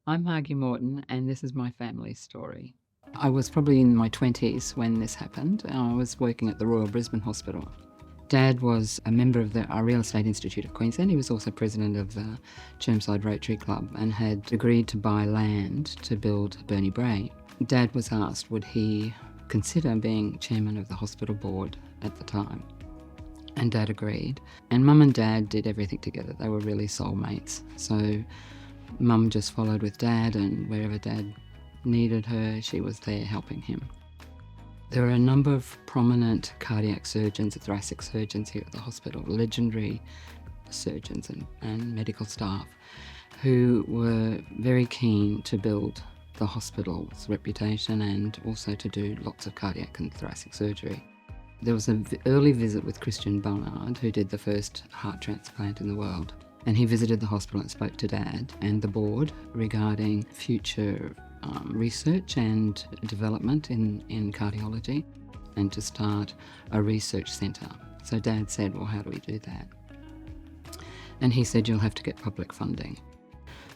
I'm Margie Morton, and this is my family story. I was probably in my 20s when this happened. I was working at the Royal Brisbane Hospital. Dad was a member of the Real Estate Institute of Queensland. He was also president of the Chermside Rotary Club and had agreed to buy land to build Burnie Bray. Dad was asked would he consider being chairman of the hospital board at the time. And Dad agreed. And Mum and Dad did everything together. They were really soulmates. So Mum just followed with Dad, and wherever Dad needed her, she was there helping him. There are a number of prominent cardiac surgeons, thoracic surgeons here at the hospital, legendary surgeons and medical staff who were very keen to build the hospital's reputation and also to do lots of cardiac and thoracic surgery. There was an early visit with Christian Barnard, who did the first heart transplant in the world. And he visited the hospital and spoke to Dad and the board regarding future research and development in cardiology and to start a research centre. So Dad said, well, how do we do that? And he said, you'll have to get public funding.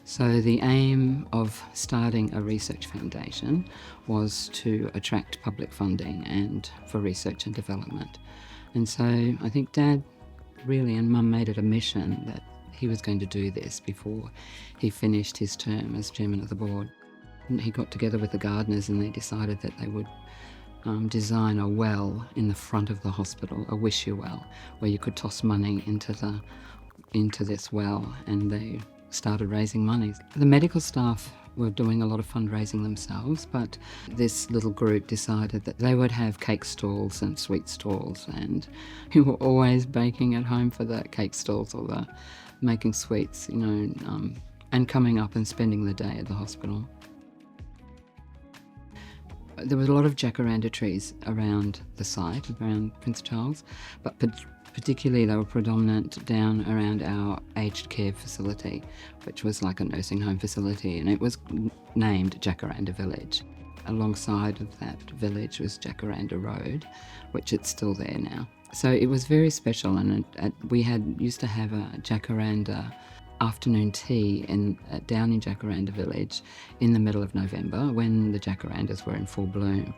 So the aim of starting a research foundation was to attract public funding and for research and development. And so I think Dad really and Mum made it a mission that he was going to do this before he finished his term as chairman of the board. And he got together with the gardeners and they decided that they would design a well in the front of the hospital, a wish you well, where you could toss money into this well, and they started raising money. The medical staff were doing a lot of fundraising themselves, but this little group decided that they would have cake stalls and sweet stalls, and we were always baking at home for the cake stalls or the making sweets, and coming up and spending the day at the hospital. There was a lot of jacaranda trees around the site, around Prince Charles, but particularly they were predominant down around our aged care facility, which was like a nursing home facility, and it was named Jacaranda Village. Alongside of that village was Jacaranda Road, which it's still there now. So it was very special, and we used to have a Jacaranda afternoon tea down in Jacaranda Village in the middle of November when the jacarandas were in full bloom.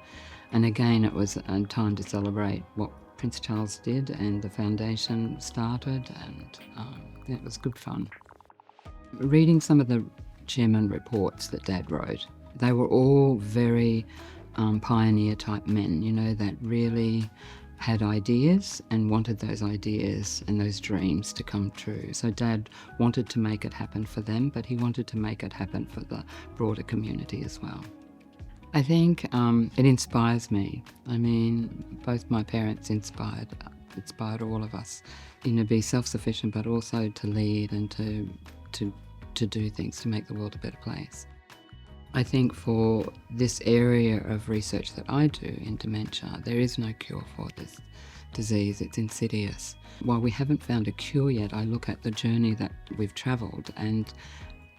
And again, it was a time to celebrate what Prince Charles did and the foundation started, and it was good fun. Reading some of the chairman reports that Dad wrote, they were all very pioneer type men, that really had ideas and wanted those ideas and those dreams to come true. So Dad wanted to make it happen for them, but he wanted to make it happen for the broader community as well. I think it inspires me. I mean, both my parents inspired all of us, be self-sufficient, but also to lead and to do things to make the world a better place. I think for this area of research that I do in dementia, there is no cure for this disease. It's insidious. While we haven't found a cure yet, I look at the journey that we've travelled, and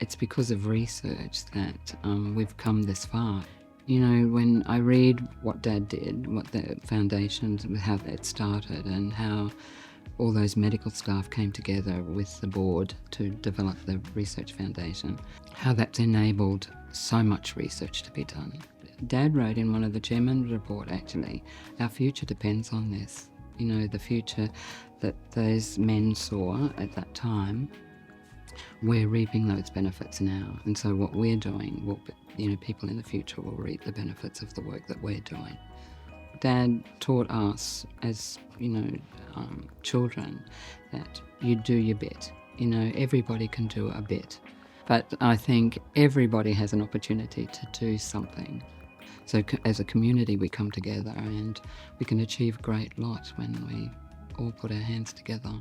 it's because of research that we've come this far. When I read what Dad did, what the foundations, how that started, and how all those medical staff came together with the board to develop the research foundation, how that's enabled so much research to be done. Dad wrote in one of the chairman's report, actually, our future depends on this. The future that those men saw at that time, we're reaping those benefits now. And so what we're doing, people in the future will reap the benefits of the work that we're doing. Dad taught us as, children that you do your bit. Everybody can do a bit. But I think everybody has an opportunity to do something. So as a community, we come together and we can achieve a great lot when we all put our hands together.